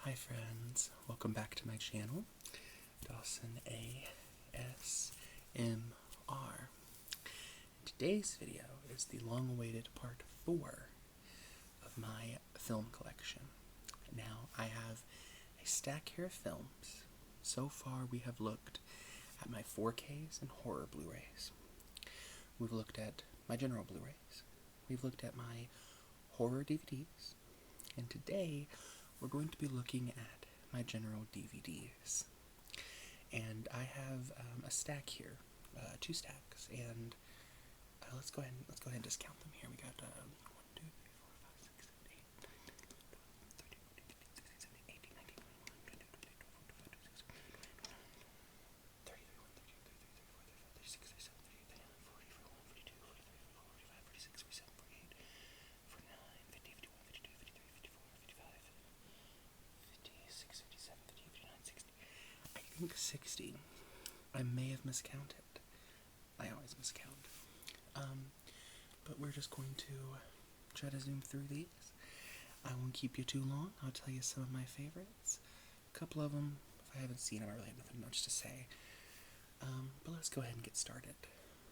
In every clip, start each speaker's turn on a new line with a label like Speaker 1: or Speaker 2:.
Speaker 1: Hi friends, welcome back to my channel, Dawson ASMR. Today's video is the long-awaited part 4 of my film collection. Now, I have a stack here of films. So far we have looked at my 4Ks and horror Blu-rays. We've looked at my general Blu-rays. We've looked at my horror DVDs. And today, we're going to be looking at my general DVDs. And I have a stack here, 2 stacks, and let's go ahead and just count them here. We got 1, 2, 3, 60. I may have miscounted. I always miscount. But we're just going to try to zoom through these. I won't keep you too long. I'll tell you some of my favorites. A couple of them, if I haven't seen them, I really have nothing much to say. But let's go ahead and get started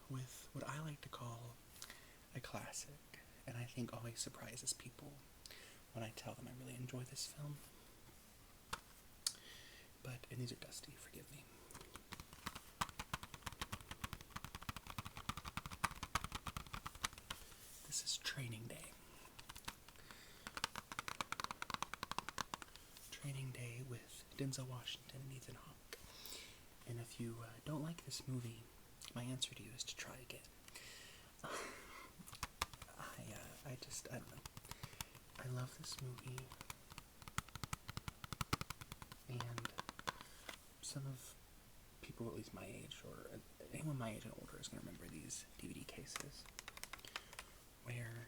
Speaker 1: with what I like to call a classic, and I think always surprises people when I tell them I really enjoy this film. And these are dusty, forgive me. This is Training Day. Training Day with Denzel Washington and Ethan Hawke. And if you don't like this movie, my answer to you is to try again. I don't know. I love this movie. And some of people, at least my age, or anyone my age and older, is going to remember these DVD cases where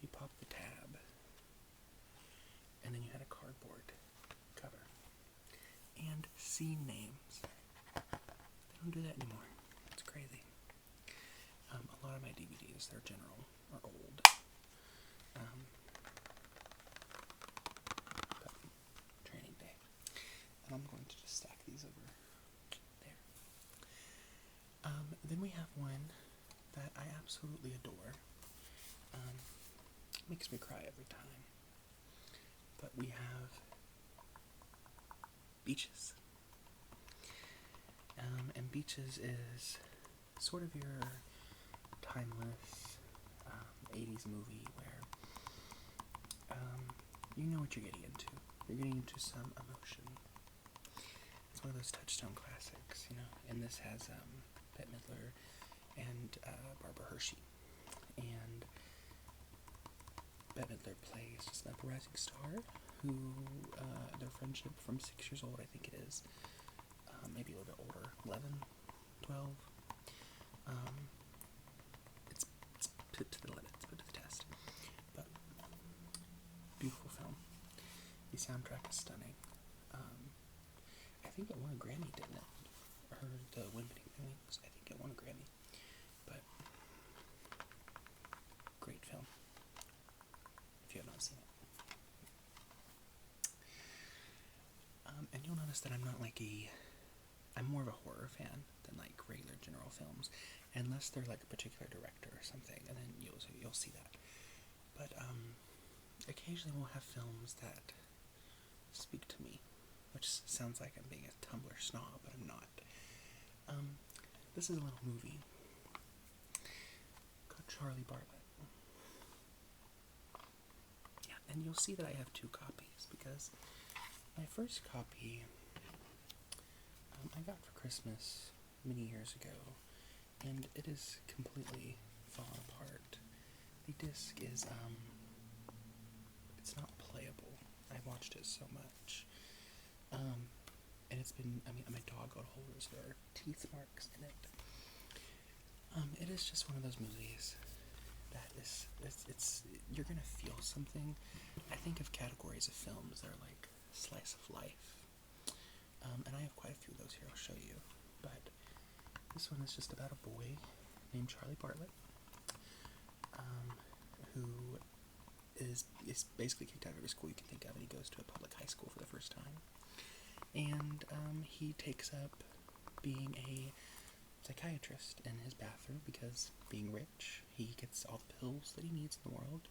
Speaker 1: you pop the tab and then you had a cardboard cover and scene names. They don't do that anymore. It's crazy. A lot of my DVDs, they're general, are old. And I'm going to just stack these over there. Then we have one that I absolutely adore. Makes me cry every time. But we have Beaches. And Beaches is sort of your timeless 80s movie where you know what you're getting into. You're getting into some emotion. It's one of those touchstone classics, you know, and this has Bette Midler and Barbara Hershey, and Bette Midler plays just an uprising star who, their friendship from 6 years old, I think it is, maybe a little bit older, 11, 12, it's put to the limit, it's put to the test, but beautiful film. The soundtrack is stunning. I think it won a Grammy, didn't it? Or the Wimpy Wings. I think it won a Grammy. But great film. If you have not seen it. And you'll notice that I'm not like I'm more of a horror fan than like regular general films, unless they're like a particular director or something, and then you'll see that. But occasionally we'll have films that speak to me, which sounds like I'm being a Tumblr snob, but I'm not. This is a little movie called Charlie Bartlett. Yeah, and you'll see that I have 2 copies, because my first copy I got for Christmas many years ago, and it is completely fallen apart. The disc is, it's not playable. I watched it so much. And it's been, my dog got a hold of it, so there are teeth marks in it. It is just one of those movies that it's you're gonna feel something. I think of categories of films that are like slice of life. And I have quite a few of those here, I'll show you. But this one is just about a boy named Charlie Bartlett, who is basically kicked out of every school you can think of, and he goes to a public high school for the first time. And he takes up being a psychiatrist in his bathroom because, being rich, he gets all the pills that he needs in the world.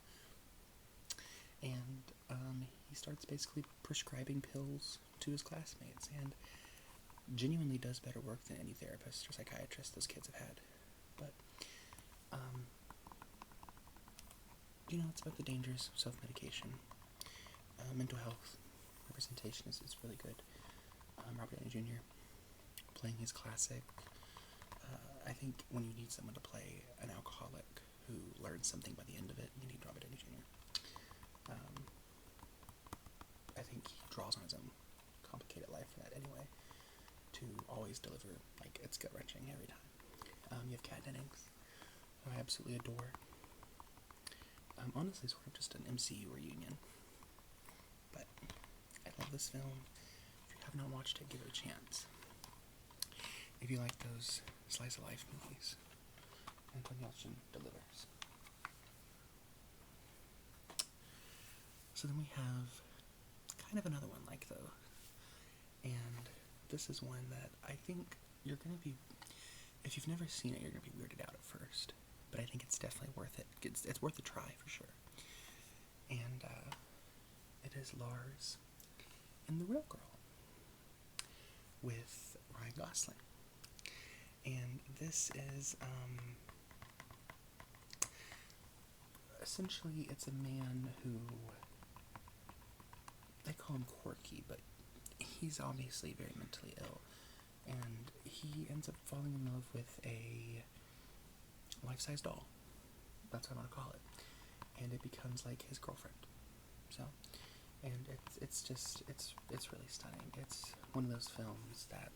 Speaker 1: And he starts basically prescribing pills to his classmates, and genuinely does better work than any therapist or psychiatrist those kids have had. But it's about the dangers of self-medication. Mental health representation is really good. Robert Downey Jr. playing his classic. I think when you need someone to play an alcoholic who learns something by the end of it, you need Robert Downey Jr. I think he draws on his own complicated life for that anyway, to always deliver, like, it's gut-wrenching every time. You have Kat Dennings, who I absolutely adore. Honestly, sort of just an MCU reunion. But I love this film. If you have not watched it, give it a chance. If you like those slice of life movies, Anton Yelchin delivers. So then we have kind of another one like though, and this is one that I think you're gonna be, if you've never seen it, you're gonna be weirded out at first, but I think it's definitely worth it. It's worth a try for sure. And it is Lars and the Real Girl with Ryan Gosling. And this is essentially, it's a man who, they call him quirky, but he's obviously very mentally ill, and he ends up falling in love with a life-size doll. That's what I'm gonna call it. And it becomes like his girlfriend. So, and it's really stunning. It's one of those films that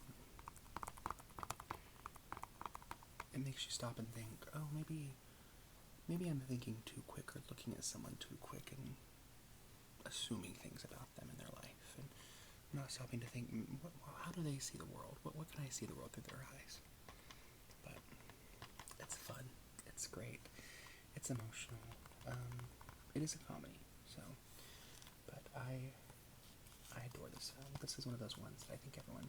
Speaker 1: it makes you stop and think, oh, maybe I'm thinking too quick, or looking at someone too quick and assuming things about them in their life, and not stopping to think, how do they see the world? What can I see the world through their eyes? But it's fun. It's great. It's emotional. It is a comedy, so, but I adore this film. This is one of those ones that I think everyone,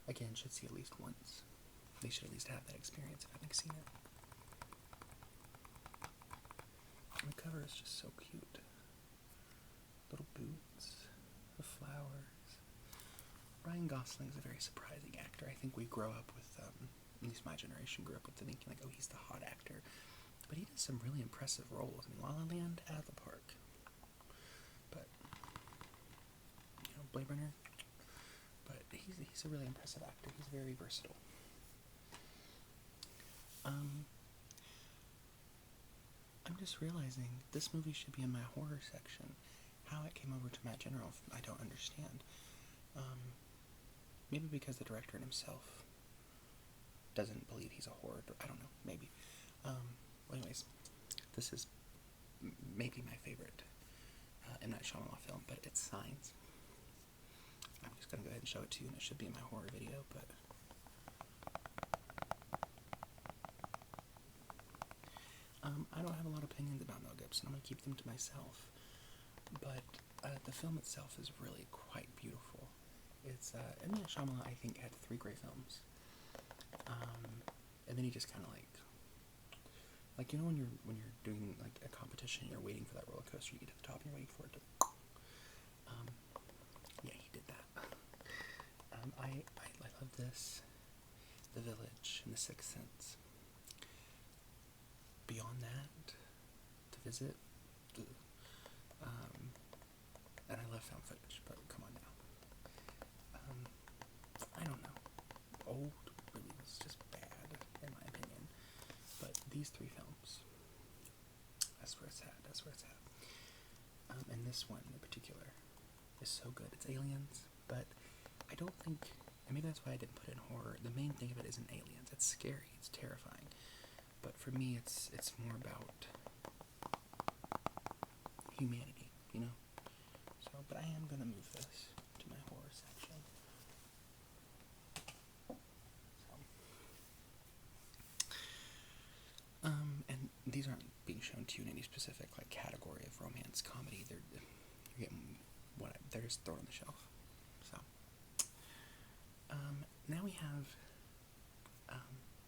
Speaker 1: again, should see at least once. They should at least have that experience if having seen it. And the cover is just so cute. Little boots, the flowers. Ryan Gosling is a very surprising actor. I think we grow up with, at least my generation grew up with thinking like, oh, he's the hot actor. But he does some really impressive roles. I mean, La La Land, out of the park. But, Blade Runner. But he's a really impressive actor. He's very versatile. I'm just realizing this movie should be in my horror section. How it came over to my general, I don't understand. Maybe because the director himself doesn't believe he's a horror. I don't know. Maybe. Well, anyways, this is maybe my favorite M. Night Shyamalan film, but it's Signs. I'm just gonna go ahead and show it to you, and it should be in my horror video, but I don't have a lot of opinions about Mel Gibson. I'm gonna keep them to myself. But the film itself is really quite beautiful. It's M. Night Shyamalan, I think, had 3 great films, and then he just kind of like when you're doing like a competition, you're waiting for that roller coaster, you get to the top, and you're waiting for it to. Yeah, he did that. I love this, The Village, and The Sixth Sense. Beyond that, To Visit, and I love found footage, but come on now. I don't know. Old really was just bad, in my opinion. But these 3 films, that's where it's at. And this one in particular is so good. It's aliens, but I don't think, and maybe that's why I didn't put it in horror. The main thing of it isn't aliens. It's scary. It's terrifying. But for me, it's more about humanity, So, but I am gonna move this to my horror section. So, and these aren't being shown to you in any specific like category of romance comedy. You're getting they're just thrown on the shelf. So now we have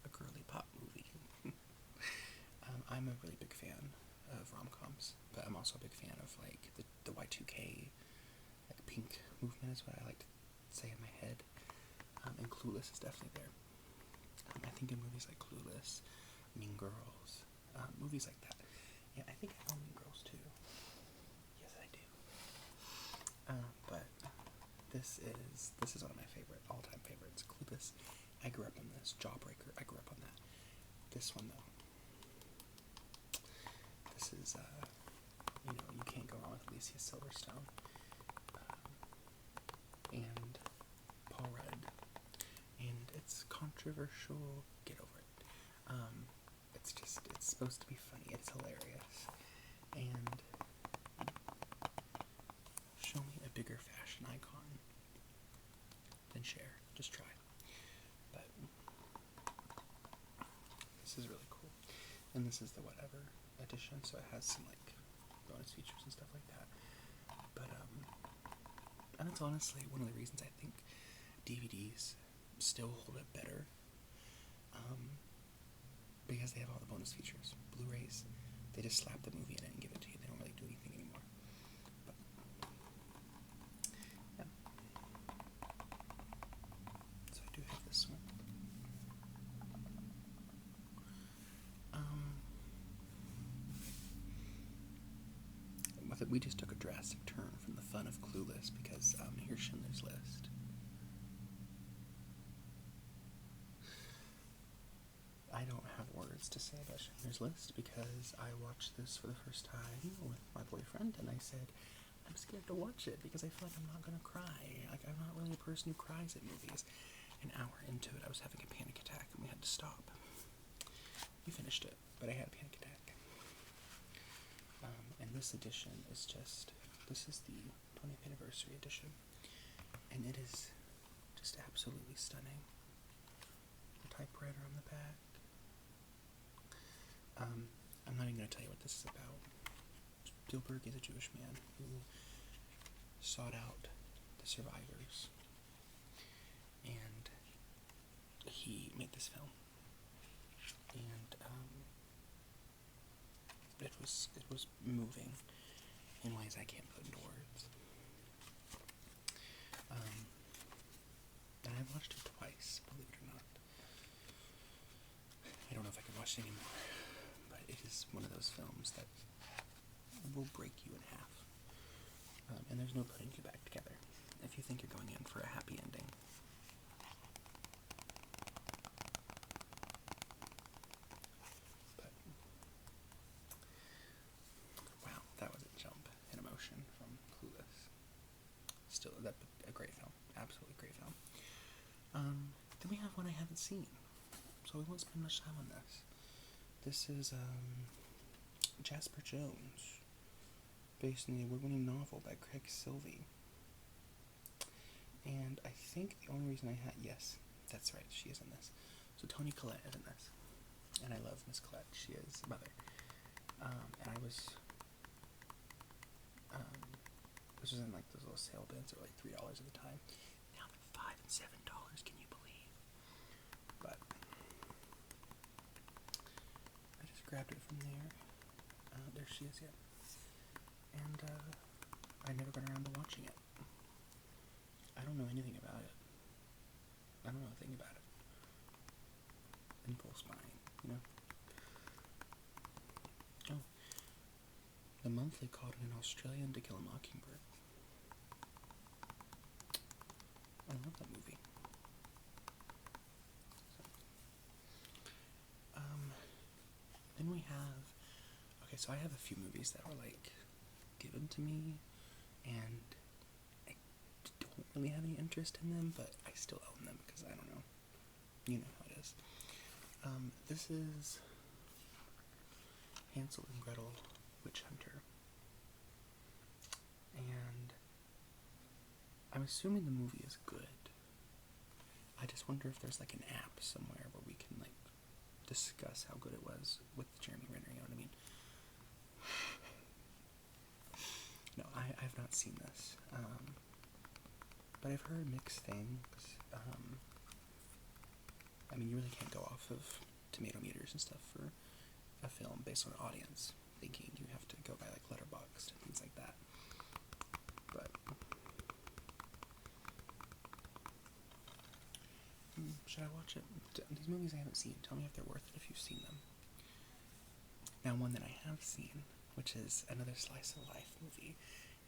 Speaker 1: a girly pop movie. I'm a really big fan of rom-coms, but I'm also a big fan of like the Y2K, like pink movement is what I like to say in my head. And Clueless is definitely there. I think in movies like Clueless, Mean Girls, movies like that. Yeah, I think I own Mean Girls too. Yes, I do. But this is one of my all-time favorites. Clueless. I grew up on this. Jawbreaker. I grew up on that. This one though. This is you can't go wrong with Alicia Silverstone. And Paul Rudd. And it's controversial. Get over it. It's supposed to be funny. It's hilarious. And show me a bigger fashion icon than Cher. Just try. But this is really cool. And this is the whatever edition, so it has some like bonus features and stuff like that. But and it's honestly one of the reasons I think DVDs still hold up better. Because they have all the bonus features. Blu-rays, they just slap the movie in it and give it to you. They don't really do anything anymore. But yeah. So I do have this one. We just took a drastic turn from the fun of Clueless because here's Schindler's List. I don't have words to say about Schindler's List because I watched this for the first time with my boyfriend, and I said, I'm scared to watch it because I feel like I'm not going to cry. Like, I'm not really a person who cries at movies. An hour into it, I was having a panic attack, and we had to stop. We finished it, but I had a panic attack. And this edition is this is the 20th anniversary edition, and it is just absolutely stunning. The typewriter on the back. I'm not even going to tell you what this is about. Spielberg is a Jewish man who sought out the survivors, and he made this film. And it was moving in ways I can't put into words. And I've watched it twice, believe it or not. I don't know if I can watch it anymore, but it is one of those films that will break you in half. And there's no putting you back together if you think you're going in for a happy ending. But wow, that was a jump in emotion from Clueless. Still, a great film, absolutely great film. Then we have one I haven't seen, so we won't spend much time on this. This is Jasper Jones, based on the award-winning novel by Craig Silvey. And I think the only reason yes, that's right, she is in this. So Toni Collette is in this, and I love Miss Collette. She is Mother. And I was, this was in like those little sale bins that were like $3 at the time. Now they're $5 and $7. Can you believe? But I just grabbed it from there. There she is, yeah. And I never got around to watching it. I don't know anything about it. I don't know a thing about it. Impulse buying, you know? Oh. The Monthly called it an Australian To Kill a Mockingbird. I love that movie. Then we have... Okay, so I have a few movies that were, like, given to me, and I don't really have any interest in them, but I still own them, because I don't know. You know how it is. This is Hansel and Gretel Witch Hunter. And I'm assuming the movie is good. I just wonder if there's like an app somewhere where we can like discuss how good it was with Jeremy Renner, you know what I mean? No, I've not seen this, but I've heard mixed things. I mean, you really can't go off of tomato meters and stuff for a film based on audience thinking. You have to go by like Letterboxd and things like that. But should I watch it? These movies I haven't seen, tell me if they're worth it if you've seen them. Now, one that I have seen, which is another slice of life movie,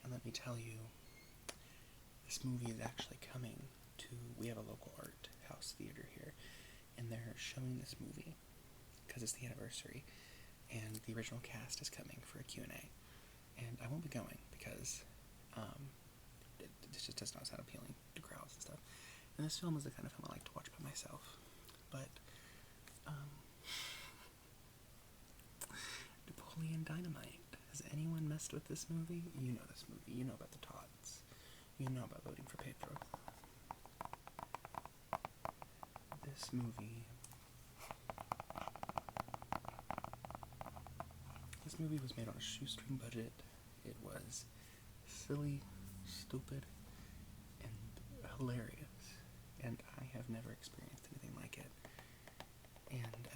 Speaker 1: and let me tell you, this movie is actually coming to, we have a local art house theater here, and they're showing this movie because it's the anniversary, and the original cast is coming for a Q&A, and I won't be going because it just does not sound appealing to crowds and stuff. And this film is the kind of film I like to watch by myself, but Napoleon Dynamite. Has anyone messed with this movie? You know this movie. You know about the Tots. You know about voting for Pedro. This movie was made on a shoestring budget. It was silly, stupid, and hilarious, and I have never experienced anything like it. And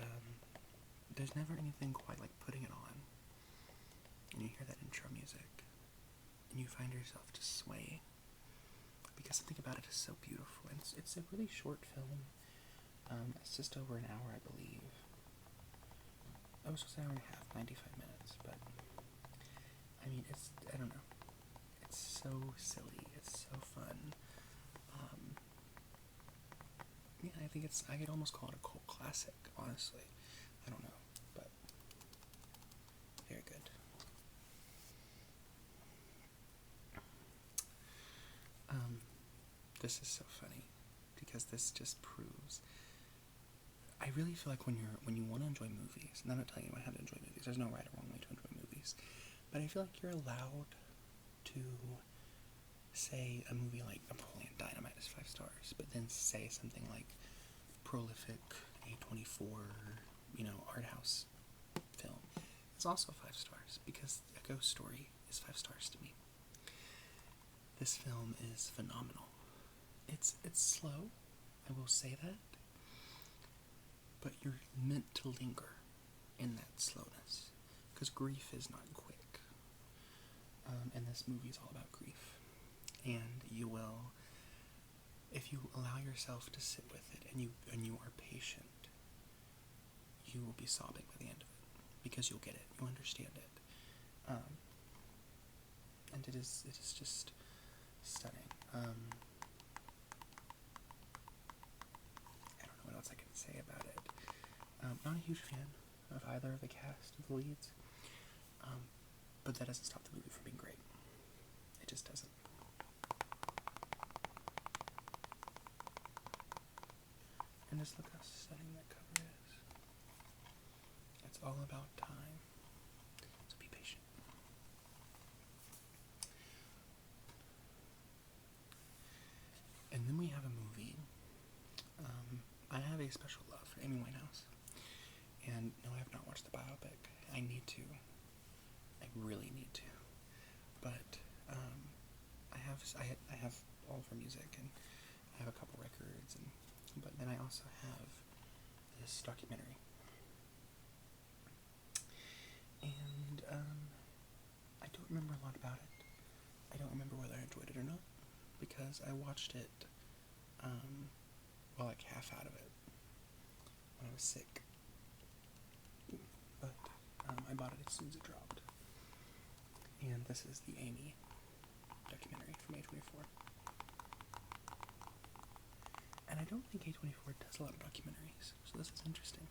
Speaker 1: there's never anything quite like putting it on, and you hear that intro music, and you find yourself just swaying, because something about it is so beautiful. And it's a really short film. It's just over an hour, I believe. It was just an hour and a half, 95 minutes, but I mean, I don't know, it's so silly, it's so fun. Yeah, I could almost call it a cult classic, honestly. I don't know, but very good. This is so funny, because this just proves, I really feel like when you want to enjoy movies, and I'm not telling anyone how to enjoy movies, there's no right or wrong way to enjoy movies, but I feel like you're allowed to say a movie like Napoleon Dynamite is 5 stars, but then say something like prolific A24, art house film, it's also 5 stars, because A Ghost Story is 5 stars to me. This film is phenomenal. It's slow, I will say that, but you're meant to linger in that slowness, because grief is not quick, and this movie is all about grief, and you will, if you allow yourself to sit with it, and you are patient, you will be sobbing by the end of it, because you'll get it, you'll understand it, and it is just stunning. I don't know what else I can say about it. Not a huge fan of either of the cast of the leads, but that doesn't stop the movie from being great. It just doesn't. And just look how stunning that cover is. It's all about time, so be patient. And then we have a movie. I have a special love for Amy Winehouse. And no, I have not watched the biopic. I need to. I really need to. But I have all of her music, and I have a couple records, but then I also have this documentary. And I don't remember a lot about it. I don't remember whether I enjoyed it or not, because I watched it like half out of it when I was sick. But I bought it as soon as it dropped. And this is the Amy documentary from A24. And I don't think A24 does a lot of documentaries, so this is interesting.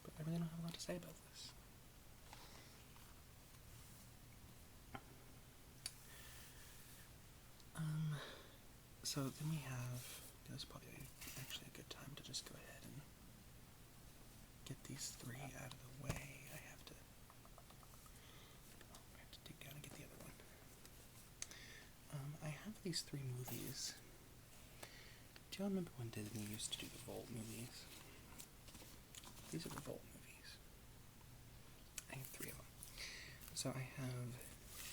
Speaker 1: But I really don't have a lot to say about this. So then we have, this is probably actually a good time to just go ahead and get these 3 out of the way. I these 3 movies. Do y'all remember when Disney used to do the Volt movies? These are the Volt movies. I have 3 of them. So I have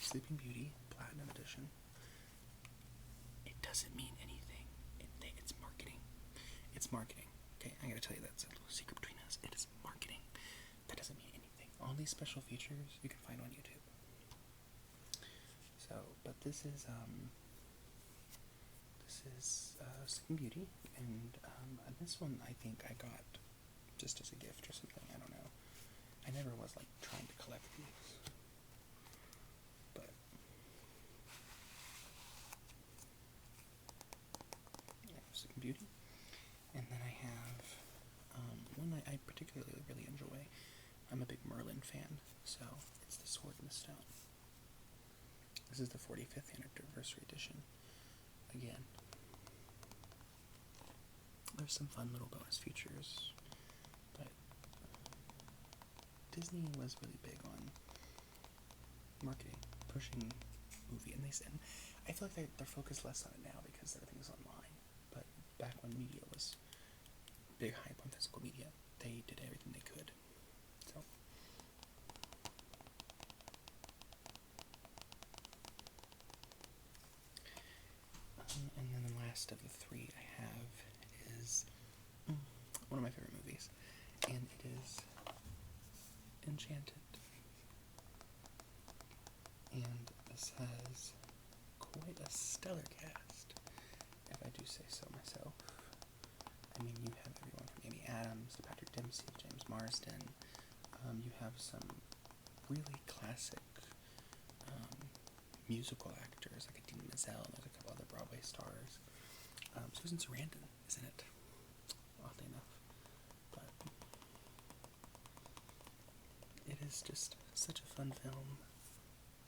Speaker 1: Sleeping Beauty, Platinum Edition. It doesn't mean anything. It's marketing. It's marketing. Okay, I gotta tell you, that's a little secret between us. It is marketing. That doesn't mean anything. All these special features you can find on YouTube. So, but this is Sleeping Beauty, and this one I think I got just as a gift or something. I don't know. I never was like trying to collect these, but yeah, Sleeping Beauty, and then I have one I particularly really enjoy. I'm a big Merlin fan, so it's The Sword in the Stone. This is the 45th anniversary edition. Again, there's some fun little bonus features, but Disney was really big on marketing, pushing movie, and I feel like they're focused less on it now because everything's online. But back when media was big hype on physical media, they did everything they could. So. And then the last of the 3 I have is one of my favorite movies, and it is Enchanted. And this has quite a stellar cast, if I do say so myself. I mean, you have everyone from Amy Adams, Patrick Dempsey, James Marsden. You have some really classic musical actors like Idina Menzel, and there's a couple other Broadway stars. Susan Sarandon is in it, oddly enough. But it is just such a fun film.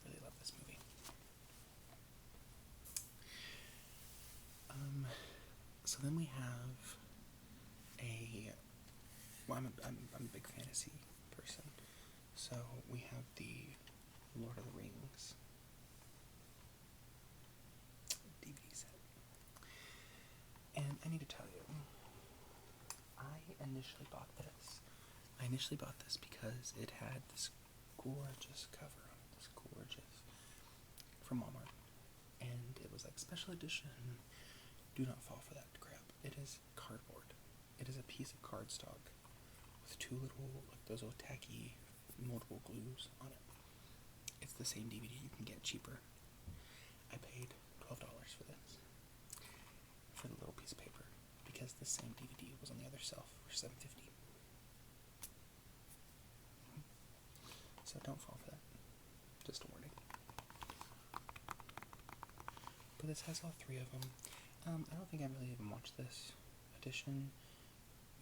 Speaker 1: Really love this movie. So then we have I'm a big fantasy person. So we have the Lord of the Rings DVD set. And I need to tell you, I initially bought this because it had this gorgeous cover on it, from Walmart. And it was like special edition. Do not fall for that crap. It is cardboard. It is a piece of cardstock with 2 little, like those little tacky moldable glues on it. It's the same DVD you can get cheaper. I paid $12 for this, for the little piece of paper, because the same DVD was on the other shelf for $7.50. So don't fall for that. Just a warning. But this has all 3 of them. I don't think I really even watched this edition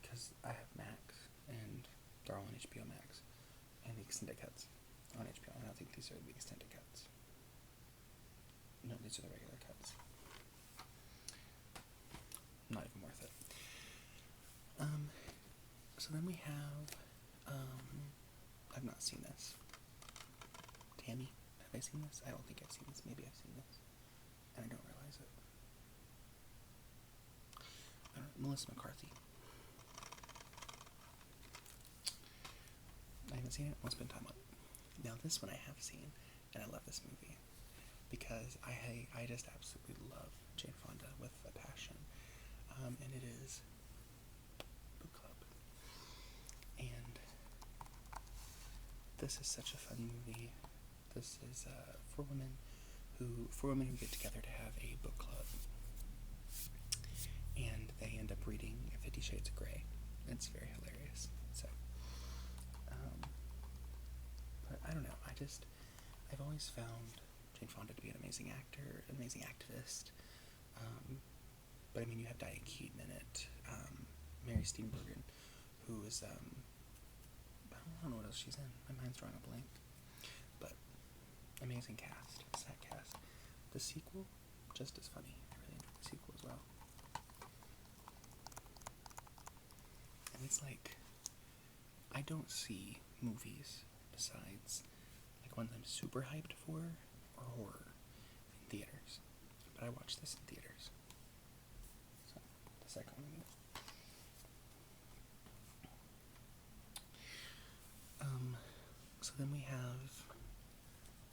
Speaker 1: because I have Max, and they're all on HBO Max, and the extended cuts on HBO. And I don't think these are the extended cuts. No, these are the regular cuts. Not even worth it. So then we have, I've not seen this. Tammy, have I seen this? I don't think I've seen this. Maybe I've seen this, and I don't realize it. Melissa McCarthy. I haven't seen it. I'll spend time on it. Now this one I have seen, and I love this movie because I just absolutely love Jane Fonda with a passion. And it is Book Club. And this is such a fun movie. This is four women who get together to have a book club. And they end up reading 50 Shades of Grey. It's very hilarious. So, but I don't know. I've always found Jane Fonda to be an amazing actor, an amazing activist. But I mean, you have Diane Keaton in it, Mary Steenburgen, who is, I don't know what else she's in. My mind's drawing a blank. But amazing cast, sad cast. The sequel, just as funny. I really enjoyed the sequel as well. And it's like, I don't see movies besides like ones I'm super hyped for or horror in theaters. but I watched this in theaters. So, the second one. So then we have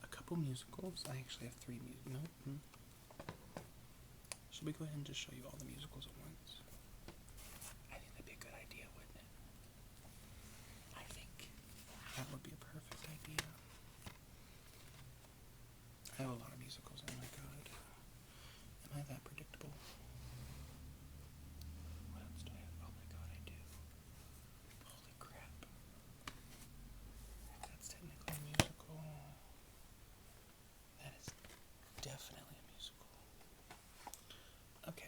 Speaker 1: a couple musicals. I actually have 3 musicals. No. Should we go ahead and just show you all the musicals at once? I think that'd be a good idea, wouldn't it? I think that would be a perfect idea. I have a lot of musicals, oh my god. Am I that predictable? What else do I have? Oh my god, I do. Holy crap. That's technically a musical. That is definitely a musical. Okay.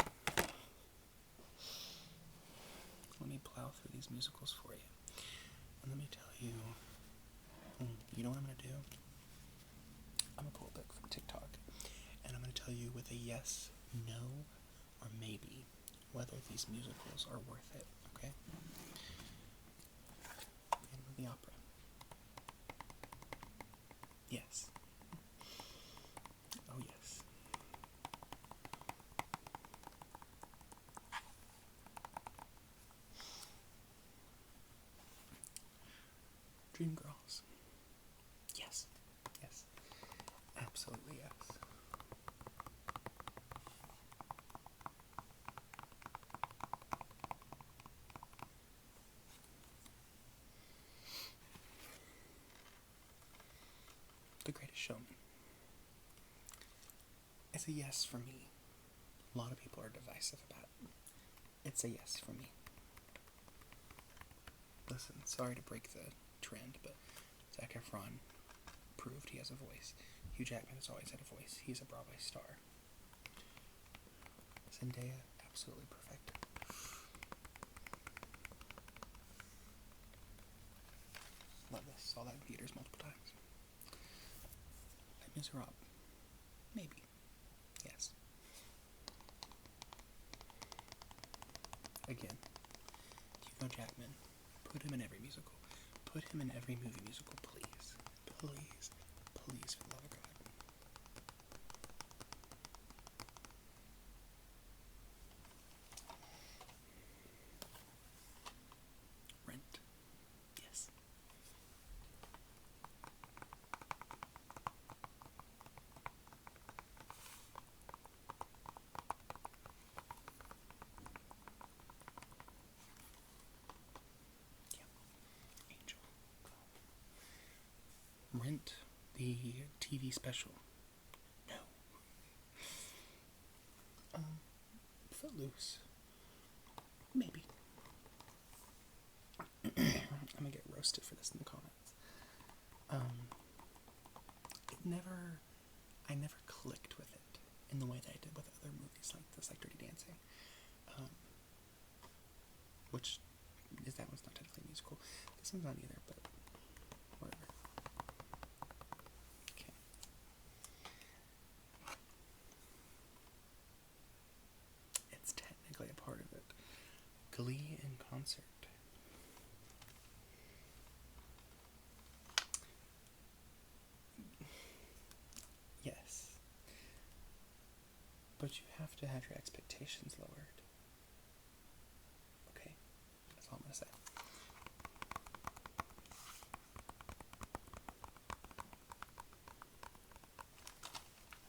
Speaker 1: Let me plow through these musicals for you. And let me tell you, you know what I'm going to do? I'm going to pull a book from TikTok, and I'm going to tell you with a yes, no, or maybe whether these musicals are worth it, okay? Phantom of the Opera. Yes. Oh, yes. Dreamgirls. Yes. Yes. Absolutely yes. The Greatest Showman. It's a yes for me. A lot of people are divisive about it. It's a yes for me. Listen, sorry to break the trend, but Zac Efron proved he has a voice. Hugh Jackman has always had a voice. He's a Broadway star. Zendaya, absolutely perfect. Love this. Saw that in theaters multiple times. Les Miserables. Maybe. Yes. Again, Hugh Jackman. Put him in every musical. Put him in every movie musical, please. Please. Please, for the love of God. Rent. Yes. Angel. Rent, the TV special. No. Footloose. Maybe. I'm gonna get roasted for this in the comments. I never clicked with it in the way that I did with other movies like this, like Dirty Dancing. Which is, that one's not technically a musical. This one's not either, but whatever. Okay. It's technically a part of it. Glee in concert. Yes. But you have to have your expectations lowered. Okay? That's all I'm going to say.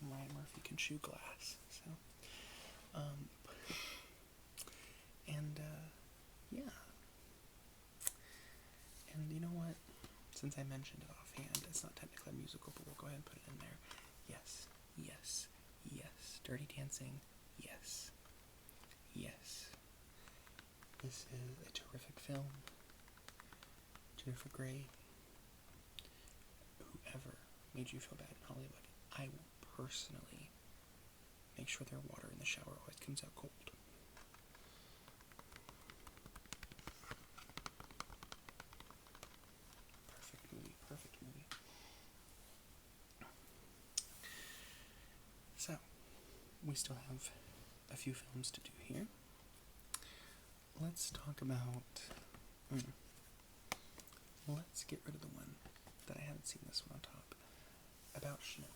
Speaker 1: Ryan Murphy can chew glass, so. Yeah. And you know what? Since I mentioned it offhand, it's not technically a musical, but we'll go ahead and put it in there. Yes, yes, yes. Dirty Dancing, yes. Yes. This is a terrific film. Jennifer Grey, whoever made you feel bad in Hollywood, I will personally make sure their water in the shower always comes out cold. Perfect movie. So, we still have a few films to do here. Let's talk about, let's get rid of the one that I haven't seen, this one on top, about Schnook.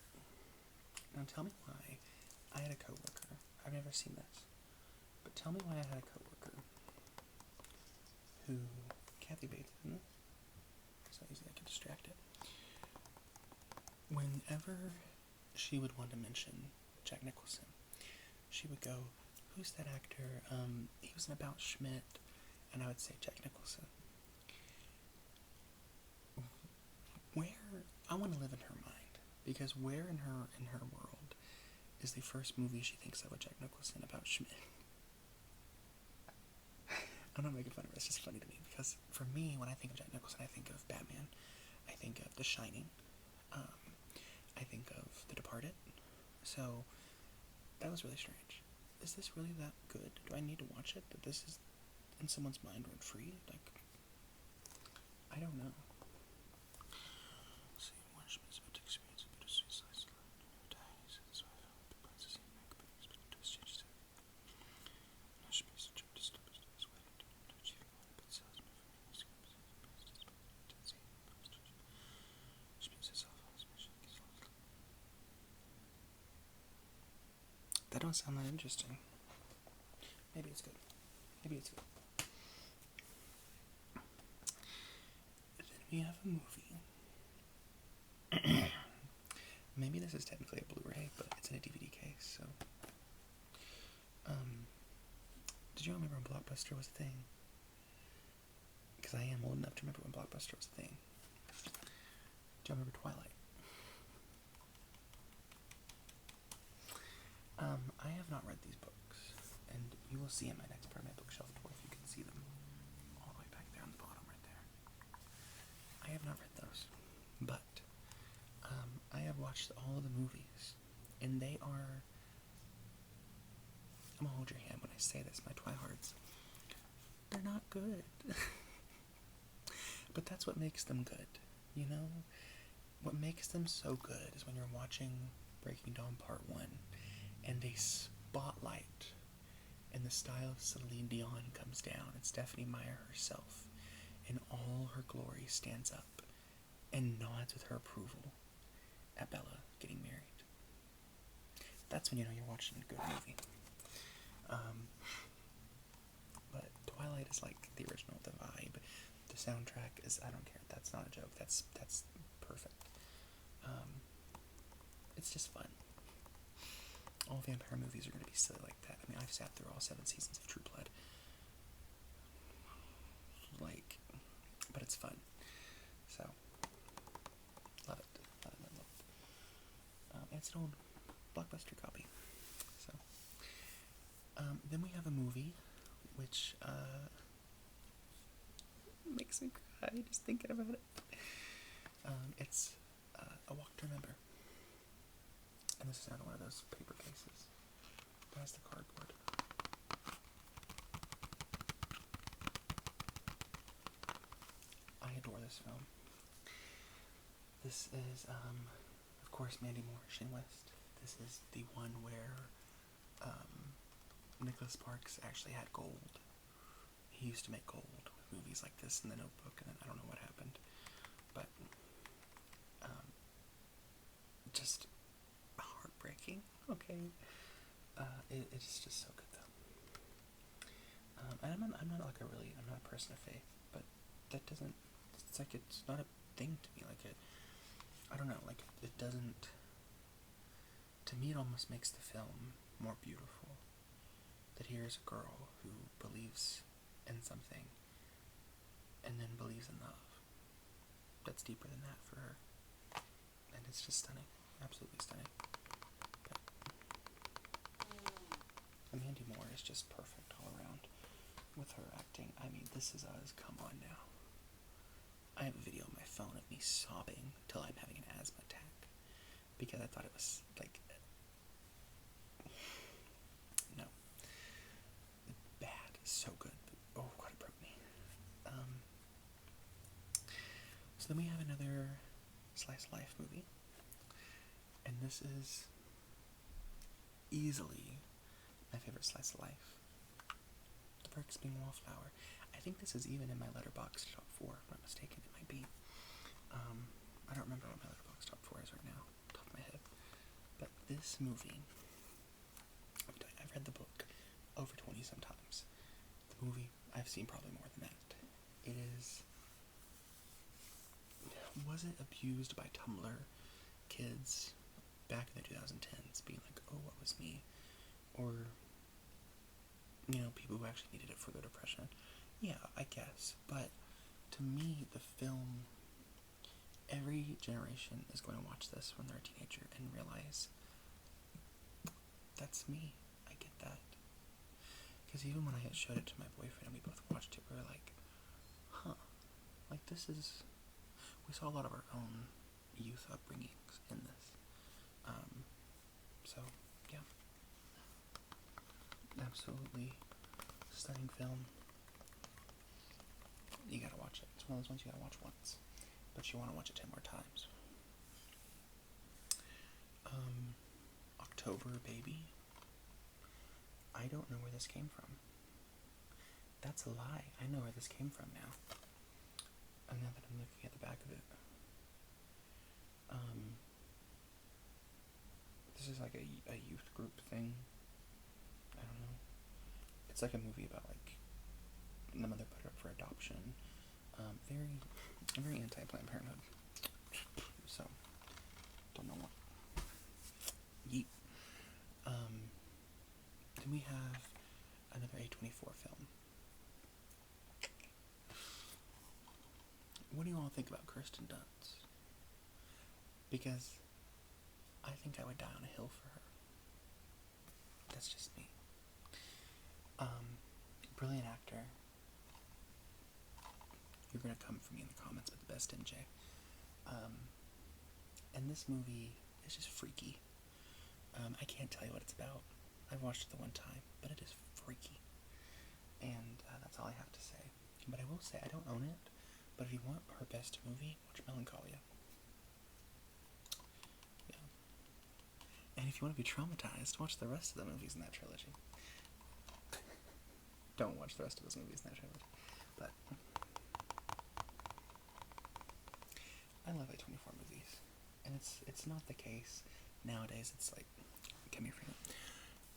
Speaker 1: Now tell me why I had a coworker never seen this. But tell me why I had a coworker who, Kathy Bates, isn't it? So easily I get distracted. Whenever she would want to mention Jack Nicholson, she would go, "Who's that actor? He was in About Schmidt," and I would say Jack Nicholson. I want to live in her mind, because where in her world is the first movie she thinks of with Jack Nicholson About Schmidt? I'm not making fun of it, it's just funny to me, because for me, when I think of Jack Nicholson, I think of Batman, I think of The Shining, I think of The Departed, so that was really strange. Is this really that good? Do I need to watch it? That this is in someone's mind rent free? Like, I don't know. See, one specific experience of bittersweet slice of life. Dies, so I found the process in my company, but it was changes. No space to jump to stop his days waiting to achieve one, but sells me for me. That don't sound that interesting. Maybe it's good. Maybe it's good. Then we have a movie. Maybe this is technically a Blu-ray, but it's in a DVD case, so. Did you remember when Blockbuster was a thing? Because I am old enough to remember when Blockbuster was a thing. Do you remember Twilight? I have not read these books, and you will see in my next part of my bookshelf tour if you can see them all the way back there on the bottom right there. I have not read those, but I have watched all of the movies, and they are, I'm gonna hold your hand when I say this, my Twihards, they're not good. But that's what makes them good, you know? What makes them so good is when you're watching Breaking Dawn Part 1, and a spotlight in the style of Celine Dion comes down, and Stephenie Meyer herself, in all her glory, stands up and nods with her approval at Bella getting married. That's when you know you're watching a good movie. But Twilight is like the original, the vibe. The soundtrack is, I don't care, that's not a joke, that's perfect. It's just fun. All vampire movies are going to be silly like that. I mean, I've sat through all 7 seasons of True Blood. Like, but it's fun. So, love it. Love it, love it. And it's an old Blockbuster copy. So, then we have a movie, which, makes me cry just thinking about it. It's, A Walk to Remember. And this is out of one of those paper cases. That's the cardboard. I adore this film. This is, of course, Mandy Moore, Shane West. This is the one where Nicholas Sparks actually had gold. He used to make gold with movies like this in The Notebook, and then I don't know what happened. But, just heartbreaking, okay? It's just so good, though. And I'm not a person of faith, but that doesn't, it's like, it's not a thing to me, like, I don't know, like, it doesn't, to me it almost makes the film more beautiful, that here's a girl who believes in something, and then believes in love, that's deeper than that for her, and it's just stunning, absolutely stunning. But Mandy Moore is just perfect all around with her acting. I mean, this is us, come on now. I have a video on my phone of me sobbing till I'm having an asthma attack, because I thought it was, like, no. Bad, so good, but, oh god, it broke me. So then we have another slice of life movie, and this is easily my favorite slice of life. The Perks Being Wallflower. I think this is even in my Letterboxd top 4, if I'm not mistaken, it might be. I don't remember what my Letterboxd top 4 is right now, top of my head. But this movie, I've read the movie I've seen probably more than that. It is... Was it abused by Tumblr kids back in the 2010s, being like, oh, what was me? Or, you know, people who actually needed it for their depression? Yeah, I guess. But to me, the film, every generation is going to watch this when they're a teenager and realize, that's me. I get that. Because even when I showed it to my boyfriend and we both watched it, we were like, huh, like this is... We saw a lot of our own youth upbringings in this. So, yeah. Absolutely stunning film. You gotta watch it. It's one of those ones you gotta watch once. But you want to watch it 10 more times. October Baby. I don't know where this came from. That's a lie. I know where this came from now. And now that I'm looking at the back of it. This is like a youth group thing. I don't know. It's like a movie about like the mother put her up for adoption. Very anti-Planned Parenthood. So, don't know what. Yeet. Then we have another A24 film. What do you all think about Kirsten Dunst? Because I think I would die on a hill for her. That's just me. Brilliant actor. You're gonna come for me in the comments with the best NJ. And this movie is just freaky. I can't tell you what it's about. I've watched it the one time, but it is freaky. And that's all I have to say. But I will say, I don't own it, but if you want her best movie, watch 𝐬𝐭𝐚𝐲. Yeah. And if you want to be traumatized, watch the rest of the movies in that trilogy. Don't watch the rest of those movies in that trilogy. But I love A24 movies. And it's not the case nowadays. It's like, come here for a minute.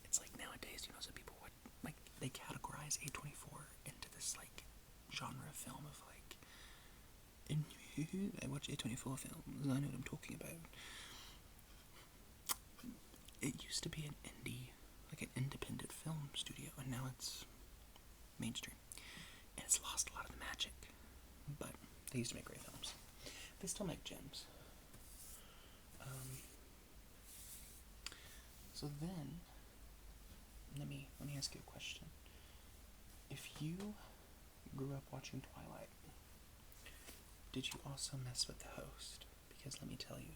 Speaker 1: It's like nowadays, you know, some people would, like, they categorize A24 into this, like, genre film of, like, I watch A24 films, I know what I'm talking about. It used to be an indie, like an independent film studio, and now it's mainstream. And it's lost a lot of the magic. But they used to make great films. They still make gems. So then, let me ask you a question. If you grew up watching Twilight, did you also mess with the host? Because let me tell you,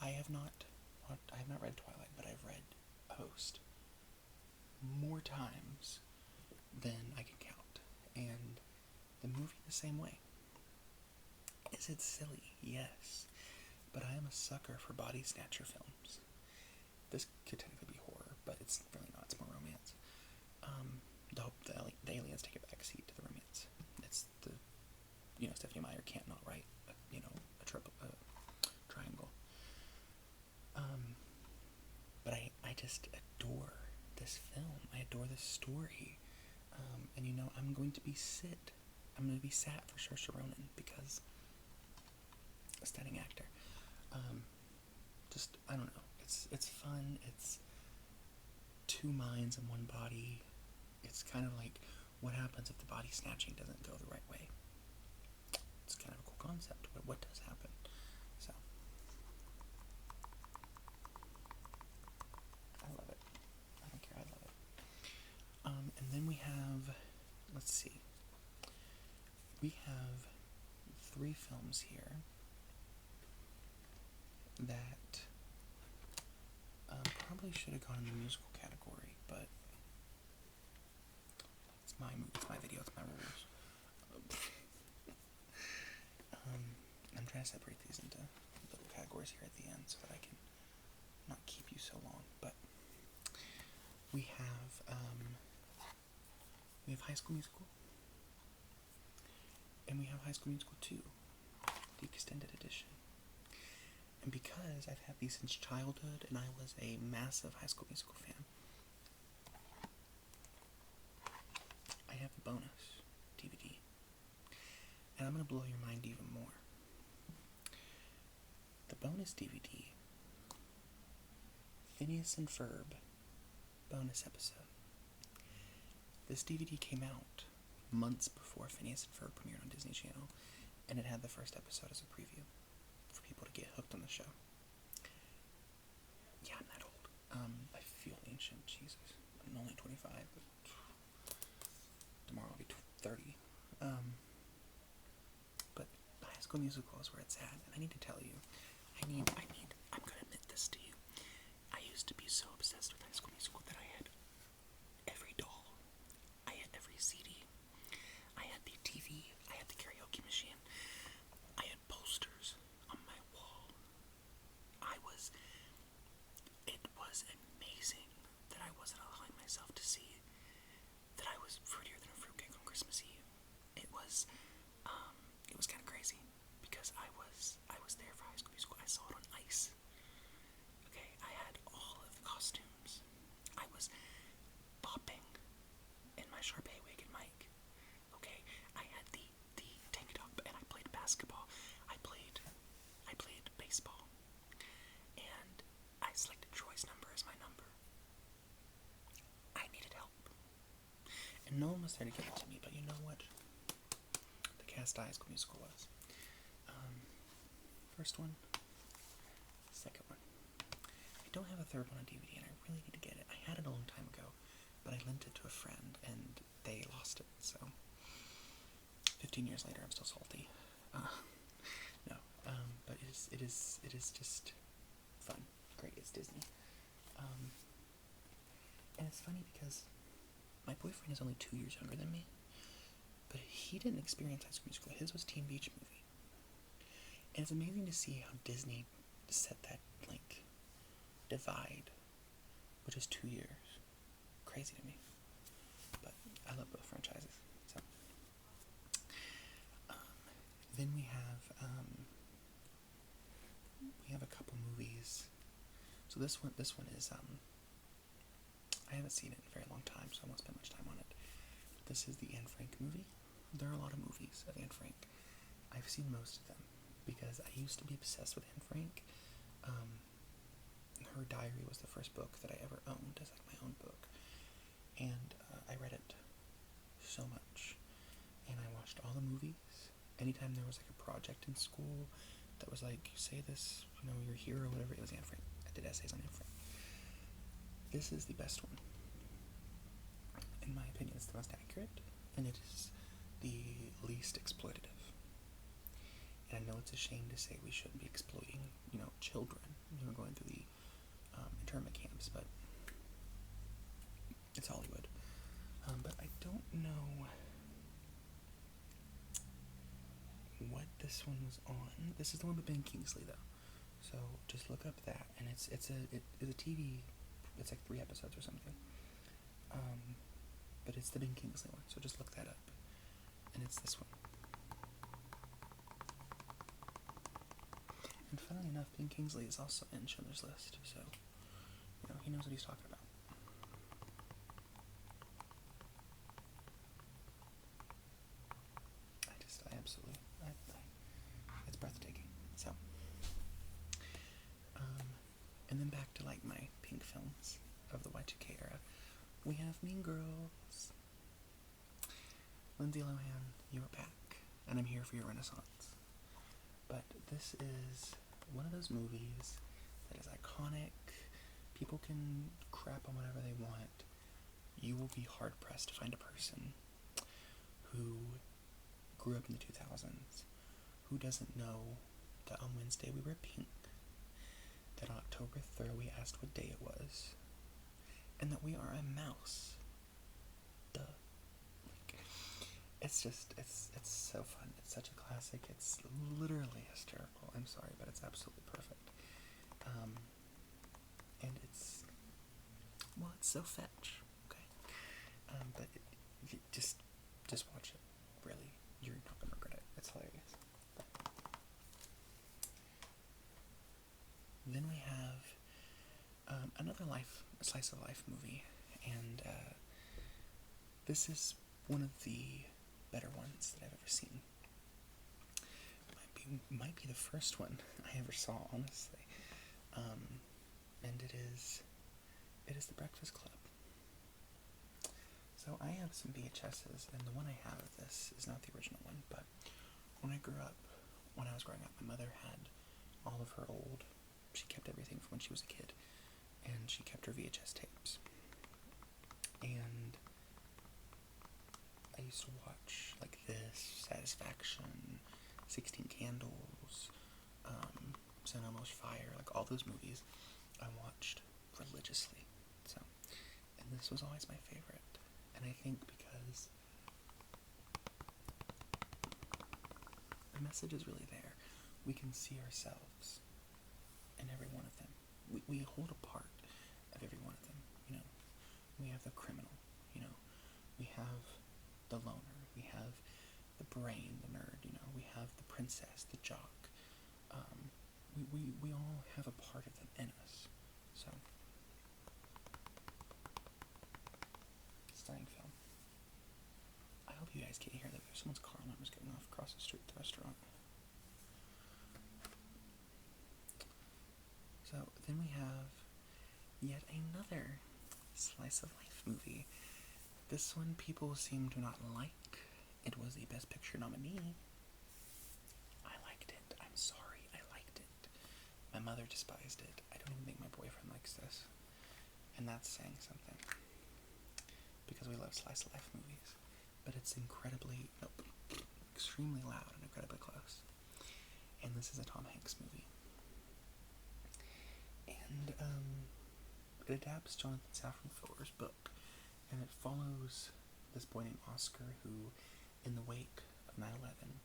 Speaker 1: I have not read Twilight, but I've read Host more times than I can count. And the movie the same way. Is it silly? Yes. But I am a sucker for body snatcher films. This could technically be horror, but it's really not. It's more romance. The aliens take a backseat to the romance. It's the, Stephanie Meyer can't not write, a triangle. But I just adore this film. I adore this story. And I'm going to be sad for Saoirse Ronan because a stunning actor. I don't know. It's fun. It's two minds in one body. It's kind of like what happens if the body snatching doesn't go the right way. It's kind of a cool concept, but what does happen? So I love it. I don't care. I love it. And then we have, let's see. We have 3 films here that probably should have gone in the musical category, but it's my video, it's my rules. I'm trying to separate these into little categories here at the end so that I can not keep you so long. But we have High School Musical, and we have High School Musical 2, the extended edition. And because I've had these since childhood, and I was a massive High School Musical fan, I blow your mind even more. The bonus DVD, Phineas and Ferb bonus episode. This DVD came out months before Phineas and Ferb premiered on Disney Channel, and it had the first episode as a preview for people to get hooked on the show. Yeah, I'm that old. I feel ancient, Jesus. I'm only 25, but tomorrow I'll be 30. But High School Musical is where it's at, and I need to tell you, I'm gonna admit this to you. I used to be so obsessed with High School Musical that I had every doll. I had every CD. I had the TV. I had the karaoke machine. I had posters on my wall. It was amazing that I wasn't allowing myself to see that I was fruitier than a fruitcake on Christmas Eve. It was kind of crazy because I was there for High School Musical. I saw it on ice. Okay, I had all of the costumes. I was bopping in my Sharpay wig and mic. Okay, I had the tank top and I played basketball. I played baseball. And I selected Troy's number as my number. I needed help. And no one was there to give it to me, but you know what? The cast High School Musical was. First one, second one. I don't have a third one on DVD, and I really need to get it. I had it a long time ago, but I lent it to a friend, and they lost it, so 15 years later, I'm still salty. But it is just fun. Great, it's Disney. And it's funny because my boyfriend is only 2 years younger than me, but he didn't experience High School Musical. His was Teen Beach Movie. And it's amazing to see how Disney set that, divide, which is 2 years. Crazy to me. But I love both franchises. So, then we have a couple movies. So this one is, I haven't seen it in a very long time, so I won't spend much time on it. This is the Anne Frank movie. There are a lot of movies of Anne Frank. I've seen most of them because I used to be obsessed with Anne Frank. Her diary was the first book that I ever owned as my own book, and I read it so much, and I watched all the movies. Anytime there was a project in school that was say this, your hero or whatever, it was Anne Frank. I did essays on Anne Frank. This is the best one. In my opinion, it's the most accurate, and it is the least exploitative. And I know it's a shame to say we shouldn't be exploiting, children, going through the internment camps, but it's Hollywood. But I don't know what this one was on. This is the one with Ben Kingsley, though. So just look up that, and it's a TV. It's 3 episodes or something. But it's the Ben Kingsley one. So just look that up, and it's this one. And funnily enough, Ben Kingsley is also in Schindler's List, so he knows what he's talking about. It's breathtaking. So, and then back to my pink films of the Y2K era. We have Mean Girls. Lindsay Lohan, you are back, and I'm here for your renaissance. But this is one of those movies that is iconic. People can crap on whatever they want. You will be hard-pressed to find a person who grew up in the 2000s who doesn't know that on Wednesday we wear pink, that on October 3rd we asked what day it was, and that we are a mouse. Duh. It's so fun. It's such a classic. It's literally hysterical. I'm sorry, but it's absolutely perfect. And it's so fetch, okay? But just watch it. Really, you're not gonna regret it. It's hilarious. But then we have another slice of life movie, and this is one of the better ones that I've ever seen. might be the first one I ever saw, honestly. And it is The Breakfast Club. So I have some VHSs, and the one I have of this is not the original one, but when I was growing up, my mother had all of her she kept everything from when she was a kid, and she kept her VHS tapes. And I used to watch, like, this, Satisfaction, 16 Candles, St. Elmo's Fire, like, all those movies I watched religiously. So, and this was always my favorite. And I think because the message is really there. We can see ourselves in every one of them. We hold a part of every one of them, you know. We have the criminal, you know. We have the loner. We have the brain, the nerd, you know. We have the princess, the jock. We all have a part of them in us. So, stunning film. I hope you guys can't hear that. There's someone's car alarm is going off across the street at the restaurant. So, then we have yet another slice of life movie. This one people seem to not like. It was the Best Picture nominee. I liked it. I'm sorry, I liked it. My mother despised it. I don't even think my boyfriend likes this. And that's saying something. Because we love slice of life movies. But it's extremely loud and incredibly close. And this is a Tom Hanks movie. And it adapts Jonathan Safran Foer's book, and it follows this boy named Oscar who, in the wake of 9/11,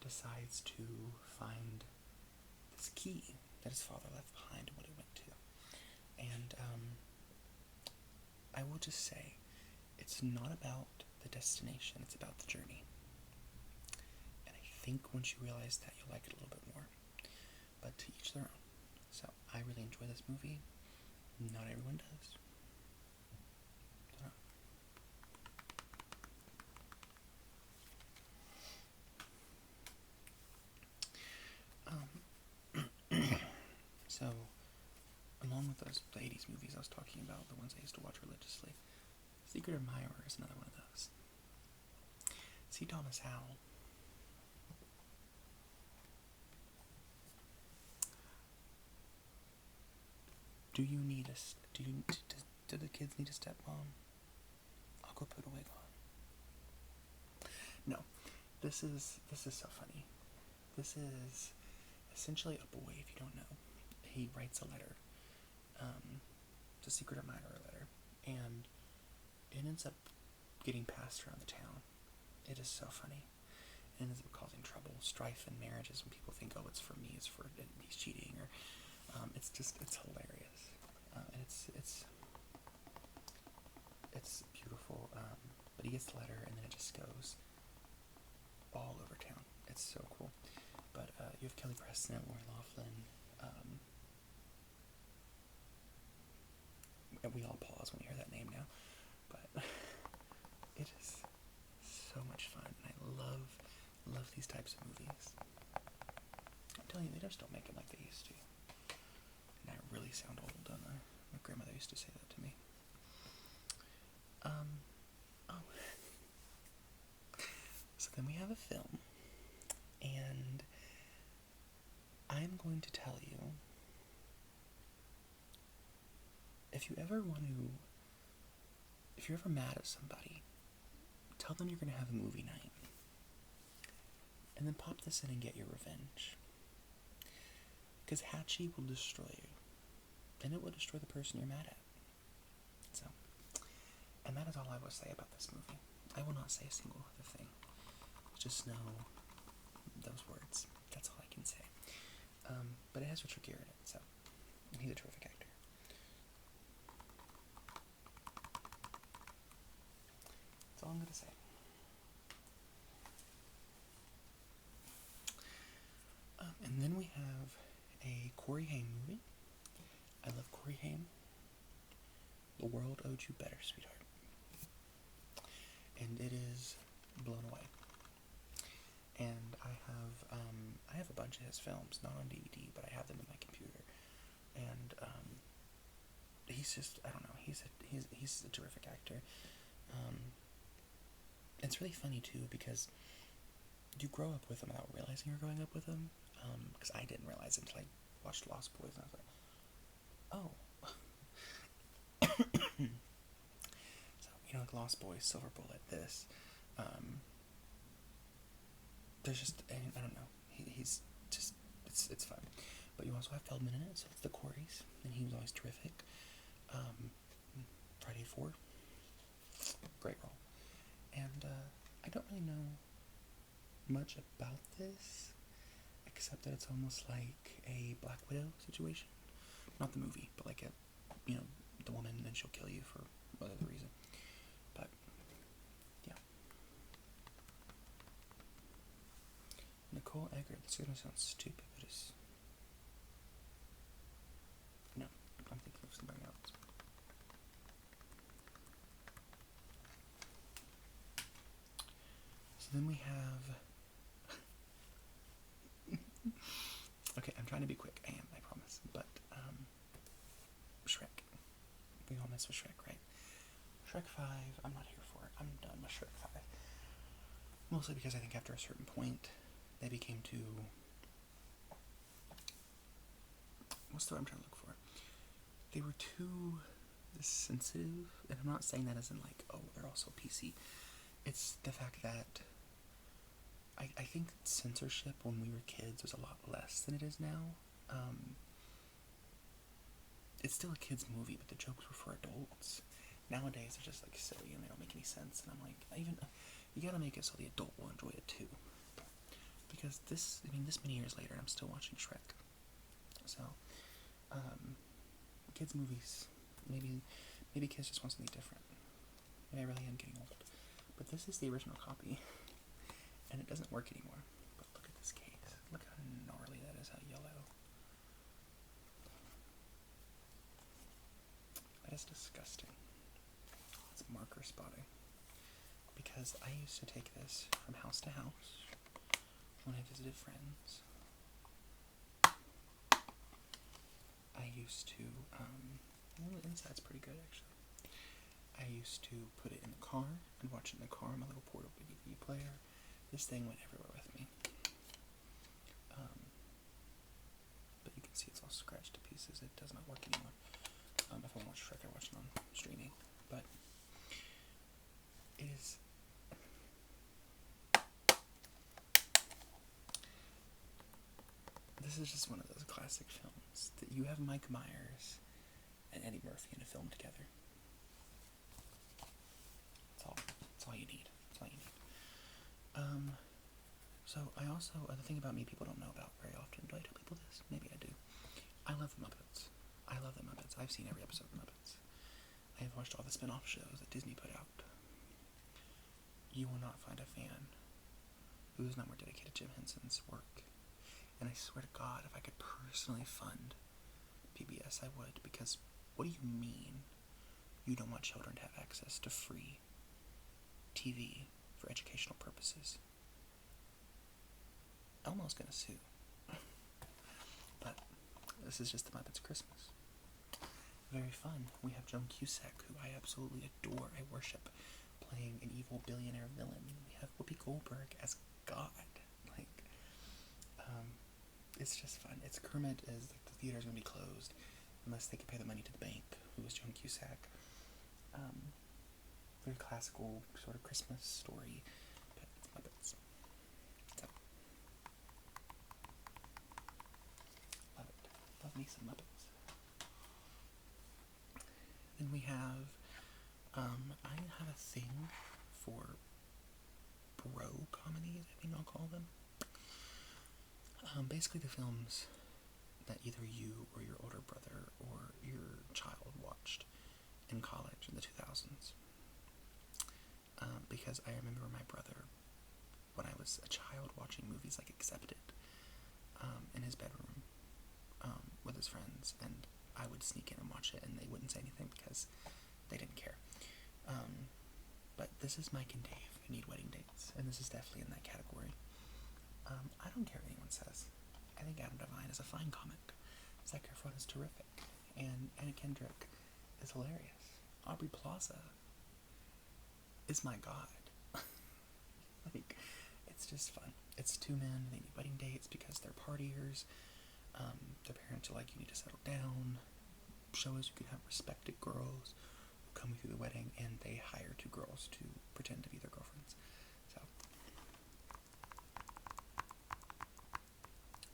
Speaker 1: decides to find this key that his father left behind and what it went to. And I will just say, it's not about the destination, it's about the journey. And I think once you realize that, you'll like it a little bit more. But to each their own. So, I really enjoy this movie. Not everyone does. So, along with the 80s movies I was talking about, the ones I used to watch religiously, Secret Admirer is another one of those. C. Thomas Howell. Do the kids need a stepmom? I'll go put a wig on. No, this is so funny. This is essentially a boy, if you don't know. He writes a letter. It's a Secret Admirer letter, and it ends up getting passed around the town. It is so funny. It ends up causing trouble, strife in marriages when people think, oh, it's for me, he's cheating, or it's hilarious. And it's beautiful, but he gets the letter, and then it just goes all over town. It's so cool. But you have Kelly Preston, Lori Loughlin, and we all pause when we hear that name now, but it is so much fun, and I love these types of movies. I'm telling you, they just don't make them like they used to. And I really sound old, don't I? My grandmother used to say that to me. So then we have a film, and I'm going to tell you, if you're ever mad at somebody, tell them you're going to have a movie night, and then pop this in and get your revenge. Because Hatchie will destroy you, and it will destroy the person you're mad at. So, and that is all I will say about this movie. I will not say a single other thing. Just know those words. That's all I can say. But it has Richard Gere in it, so he's a terrific actor. That's all I'm going to say. And then we have a Corey Haim movie. I love Corey Haim. The world owed you better, sweetheart. And it is Blown Away. and I have a bunch of his films, not on DVD, but I have them in my computer, and he's just, I don't know, he's a terrific actor. It's really funny too, because you grow up with him without realizing you're growing up with him, because I didn't realize it until I watched Lost Boys, and I was like, oh. So, like Lost Boys, Silver Bullet, this, there's just, I don't know, he's just, it's fun. But you also have Feldman in it, so it's the Corys, and he was always terrific. Friday 4, great role. And I don't really know much about this, except that it's almost like a Black Widow situation. Not the movie, but like the woman, and she'll kill you for whatever reason. But yeah. Nicole Eggert. This is gonna sound stupid, but it's no. I'm thinking of somebody else. So then we have. Okay, I'm trying to be quick. I promise. But Shrek. We all mess with Shrek, right? Shrek 5. I'm not here for it. I'm done with Shrek 5. Mostly because I think after a certain point, they became too. What's the word I'm trying to look for? They were too sensitive, and I'm not saying that as in like, oh, they're also PC. It's the fact that I think censorship when we were kids was a lot less than it is now. It's still a kid's movie, but the jokes were for adults. Nowadays, they're just like silly and they don't make any sense. And I'm like, you gotta make it so the adult will enjoy it too. Because this many years later, I'm still watching Shrek. So, kids' movies, maybe kids just want something different. Maybe I really am getting old. But this is the original copy, and it doesn't work anymore. But look at this case. Look how gnarly that is, how yellow. That is disgusting. It's marker spotting. Because I used to take this from house to house when I visited friends. I used to, the inside's pretty good actually. I used to put it in the car and watch it in the car on my little portable DVD player. This thing went everywhere with me. But you can see it's all scratched to pieces. It does not work anymore. If I want to watch Shrek, I watch it on streaming. But it is. This is just one of those classic films that you have Mike Myers and Eddie Murphy in a film together. That's all you need. That's all you need. So I also, the thing about me people don't know about very often, do I tell people this? Maybe I do. I love the Muppets. I love the Muppets. I've seen every episode of the Muppets. I have watched all the spin-off shows that Disney put out. You will not find a fan who is not more dedicated to Jim Henson's work. And I swear to God, if I could personally fund PBS, I would. Because what do you mean you don't want children to have access to free TV for educational purposes? Elmo's gonna sue. But this is just the Muppets Christmas. Very fun. We have Joan Cusack, who I absolutely adore. I worship, playing an evil billionaire villain. We have Whoopi Goldberg as God. It's just fun. It's Kermit is like the theater's gonna be closed unless they can pay the money to the bank, who is Joan Cusack. Very classical sort of Christmas story, but it's Muppets. So, love it. Love me some Muppets. Then we have, I have a thing for Bro-comedies, I think I'll call them. Basically the films that either you or your older brother or your child watched in college in the 2000s. Because I remember my brother, when I was a child, watching movies like Accepted in his bedroom with his friends, and I would sneak in and watch it, and they wouldn't say anything because they didn't care. But this is Mike and Dave, Who Need Wedding Dates, and this is definitely in that category. I don't care what anyone says. I think Adam Devine is a fine comic. Zac Efron is terrific. And Anna Kendrick is hilarious. Aubrey Plaza is my god. Like, it's just fun. It's two men, they need wedding dates because they're partiers. Their parents are like, you need to settle down. Show us you can have respected girls who come through the wedding, and they hire two girls to pretend to be their girlfriends.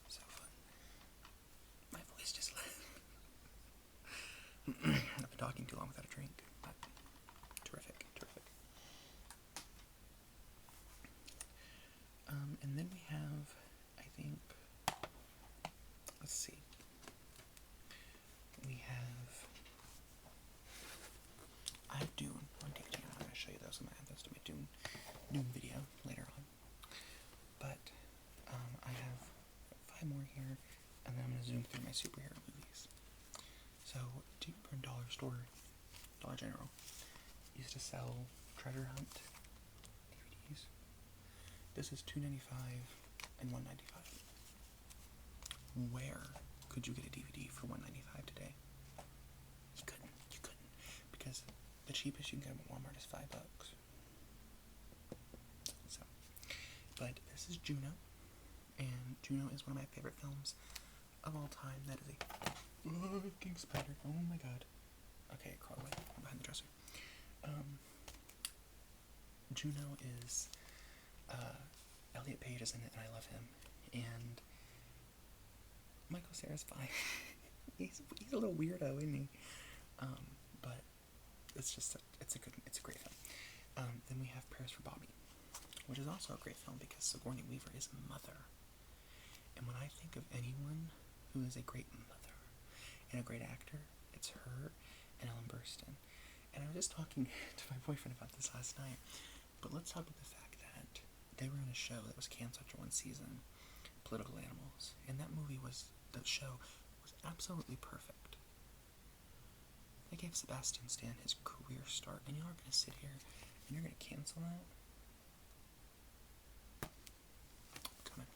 Speaker 1: So fun. My voice just left. I've been talking too long without a drink, but terrific. And then we have, I think, let's see. I have Dune on DVD. I'm going to show you those. I'm going to add those to my Dune video later on. But I have 5 more here, and then I'm going to zoom through my superhero movies. So, do you remember Dollar Store, Dollar General, used to sell Treasure Hunt DVDs? This is $2.95 and $1.95. Where could you get a DVD for $1.95 today? You couldn't. Because the cheapest you can get at Walmart is $5. So, but this is Juno, and Juno is one of my favorite films of all time. That is a king spider. Oh my god. Okay, crawl away. I'm behind the dresser. Juno is Elliot Page is in it, and I love him. And Michael Cera's fine. he's a little weirdo, isn't he? But it's a great film. Then we have Prayers for Bobby, which is also a great film because Sigourney Weaver is mother. And when I think of anyone who is a great mother and a great actor, it's her and Ellen Burstyn. And I was just talking to my boyfriend about this last night. But let's talk about the fact that they were in a show that was canceled after 1 season, Political Animals, and that show was absolutely perfect. They gave Sebastian Stan his career start, and y'all are going to sit here and you're going to cancel that? Coming.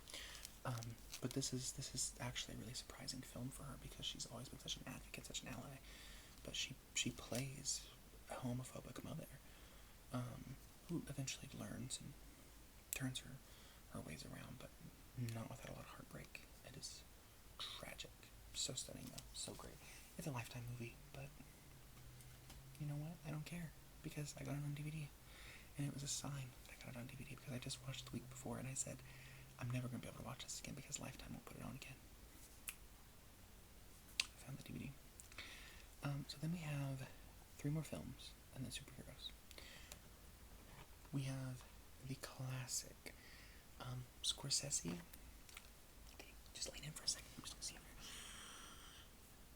Speaker 1: But this is actually a really surprising film for her because she's always been such an advocate, such an ally. But she plays a homophobic mother, who eventually learns and turns her ways around, but not without a lot of heartbreak. It is tragic. So stunning though, so great. It's a Lifetime movie, but you know what? I don't care because I got it on DVD, and it was a sign that I got it on DVD because I just watched the week before, and I said I'm never going to be able to watch this again because Lifetime won't put it on again. I found the DVD. So then we have 3 more films and then superheroes. We have the classic Scorsese. Okay, just lean in for a second. I'm just gonna see him here.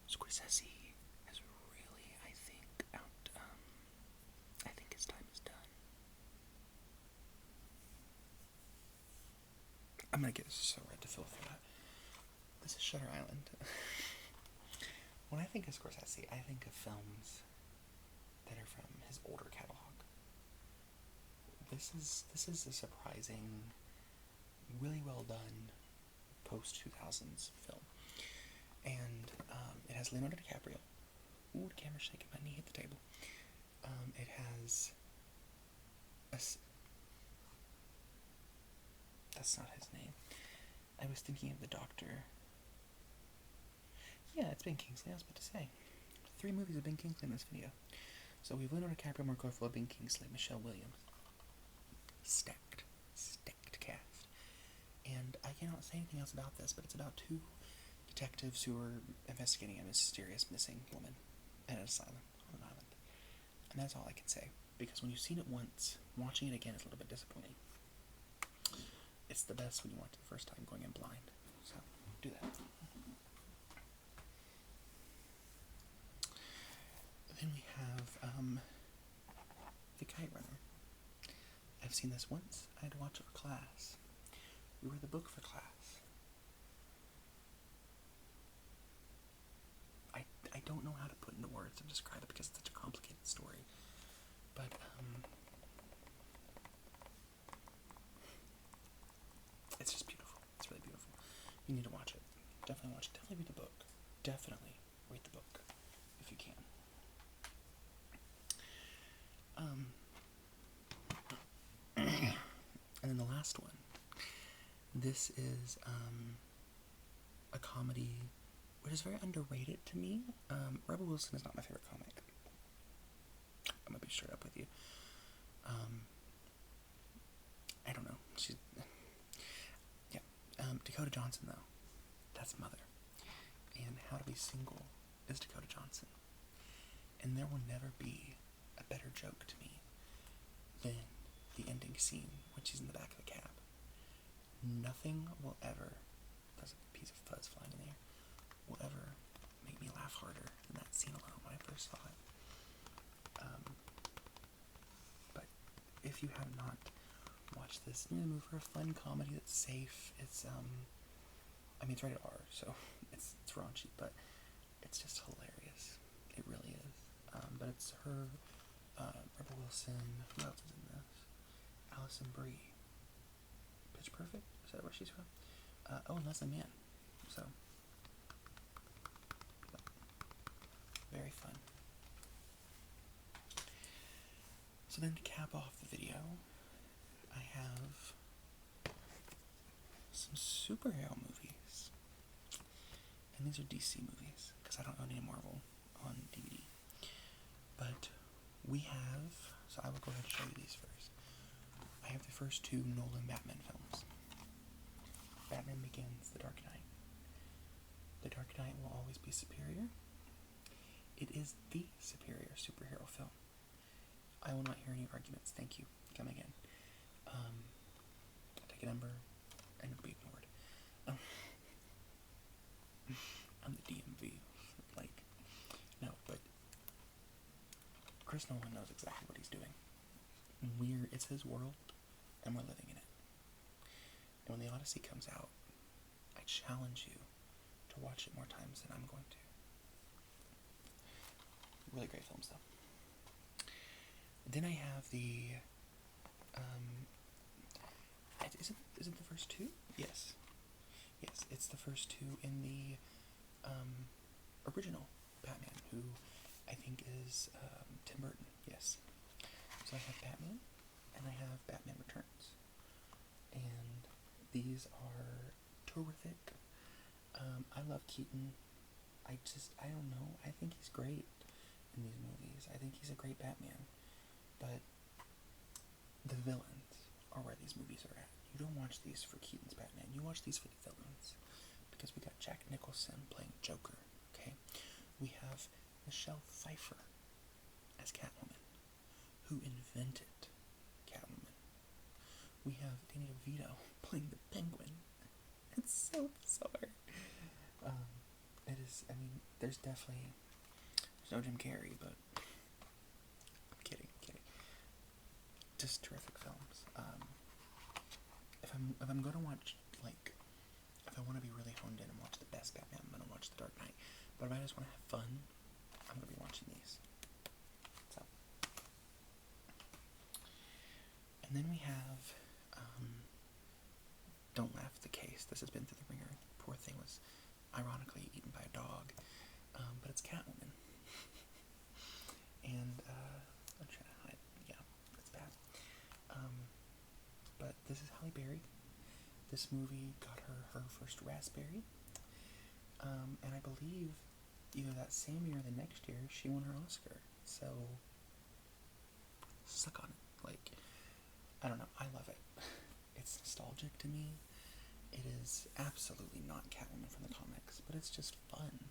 Speaker 1: Scorsese has really, I think his time is done. I'm gonna get so red to fill for that. This is Shutter Island. When I think of Scorsese, I think of films that are from his older catalog. This is a surprising, really well done post-2000s film. And it has Leonardo DiCaprio. Ooh, the camera's shaking, my knee hit the table. It has that's not his name. I was thinking of the doctor. Yeah, it's Ben Kingsley, I was about to say. 3 movies of Ben Kingsley in this video. So we have Leonardo DiCaprio, Mark Ruffalo, Ben Kingsley, Michelle Williams. Stacked cast. And I cannot say anything else about this, but it's about 2 detectives who are investigating a mysterious missing woman at an asylum on an island. And that's all I can say, because when you've seen it once, watching it again is a little bit disappointing. It's the best when you watch it the first time going in blind. So, do that. Then we have the Kite Runner. I've seen this once. I had to watch it for class. We read the book for class. I don't know how to put into words and describe it because it's such a complicated story. But it's just beautiful. definitely read the book if you can. And then the last one. This is a comedy which is very underrated to me. Rebel Wilson is not my favorite comic. I'm gonna be straight up with you. I don't know. Dakota Johnson though, that's Mother, and How to Be Single is Dakota Johnson, and there will never be a better joke to me than the ending scene when she's in the back of the cab. Nothing will ever, there's a piece of fuzz flying in the air, will ever make me laugh harder than that scene alone when I first saw it. But if you have not watched this, you're in the mood for a fun comedy that's safe. It's it's rated R, so it's raunchy, but it's just hilarious. It really is. But it's her, Rebel Wilson, who else is in this? Allison Brie. Pitch Perfect? Is that where she's from? And Leslie Mann. So, very fun. So then to cap off the video, I have some superhero movies. And these are DC movies, because I don't own any Marvel on DVD. But we have, so I will go ahead and show you these first. I have the first two Nolan Batman films. Batman Begins, The Dark Knight. The Dark Knight will always be superior. It is the superior superhero film. I will not hear any arguments. Thank you. Come again. Take a number and it'll be ignored. I'm the DMV. No, but Chris Nolan knows exactly what he's doing. It's his world, and we're living in it. And when The Odyssey comes out, I challenge you to watch it more times than I'm going to. Really great films, though. Then I have the, is it the first two? Yes, it's the first two in the, original Batman, who I think is, Tim Burton, yes. So I have Batman, and I have Batman Returns, and these are terrific. I love Keaton. I don't know, I think he's great in these movies. I think he's a great Batman, but the villains are where these movies are at. You don't watch these for Keaton's Batman, you watch these for the villains, because we got Jack Nicholson playing Joker, okay? We have Michelle Pfeiffer as Catwoman, who invented Catwoman. We have Danny DeVito playing the Penguin. It's so bizarre. There's no Jim Carrey, but I'm kidding. Just terrific films. If I'm gonna watch, if I want to be really honed in and watch the best Batman, I'm gonna watch The Dark Knight. But if I just want to have fun, I'm gonna be watching these. So, and then we have, Don't Laugh at the Case. This has been through the ringer. The poor thing was ironically eaten by a dog. But it's Catwoman. And, I'm trying to hide. Yeah, it's bad. But this is Halle Berry. This movie got her first Raspberry. And I believe either that same year or the next year, she won her Oscar. So, suck on it. I don't know. I love it. It's nostalgic to me. It is absolutely not Catwoman from the comics, but it's just fun.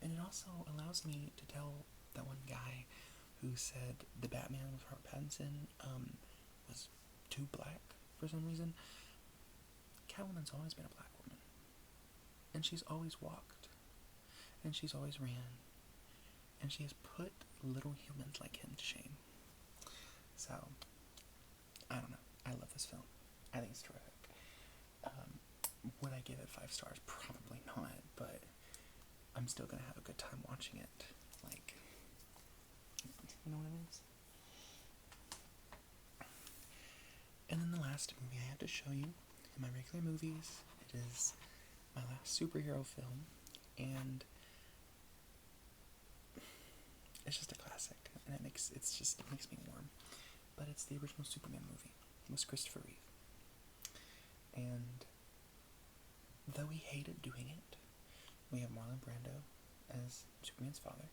Speaker 1: And it also allows me to tell that one guy who said the Batman with Robert Pattinson was too black for some reason. Catwoman's always been a black woman. And she's always walked. And she's always ran. And she has put little humans like him to shame. So, I don't know. I love this film. I think it's terrific. Would I give it 5 stars? Probably not, but I'm still gonna have a good time watching it. You know what it is? And then the last movie I have to show you in my regular movies, it is my last superhero film, and it's just a classic, and it makes me warm. But it's the original Superman movie. It was Christopher Reeve. And though he hated doing it, we have Marlon Brando as Superman's father,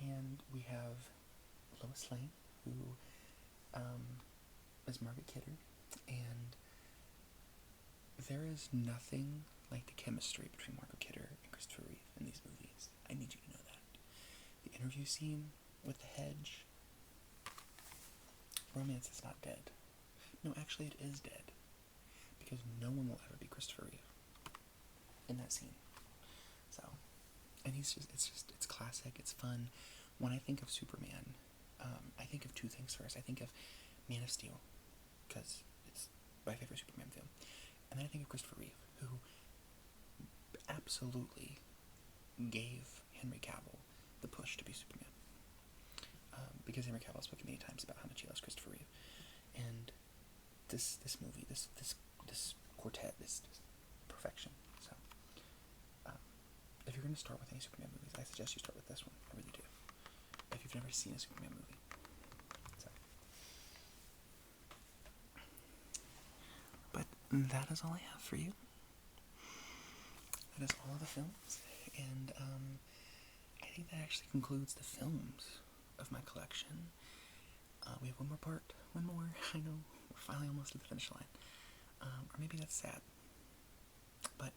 Speaker 1: and we have Lois Lane, who is Margaret Kidder, and there is nothing like the chemistry between Margaret Kidder and Christopher Reeve in these movies. I need you to know that. The interview scene with the hedge, romance is not dead. No, actually it is dead, because no one will ever be Christopher Reeve in that scene. So, and it's classic, it's fun. When I think of Superman, I think of two things first. I think of Man of Steel, because it's my favorite Superman film. And then I think of Christopher Reeve, who absolutely gave Henry Cavill the push to be Superman. Because Henry Cavill has spoken many times about how much he loves Christopher Reeve. And this movie, this quartet, this perfection. So, if you're going to start with any Superman movies, I suggest you start with this one. I really do. If you've never seen a Superman movie. So. But that is all I have for you. That is all of the films. And I think that actually concludes the films of my collection. We have one more part. One more. I know. We're finally almost at the finish line. Or maybe that's sad. But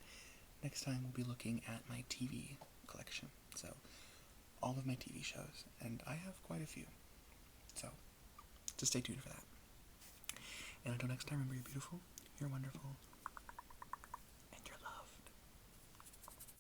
Speaker 1: next time we'll be looking at my TV collection. So, all of my TV shows. And I have quite a few. So, just stay tuned for that. And until next time, remember you're beautiful, you're wonderful,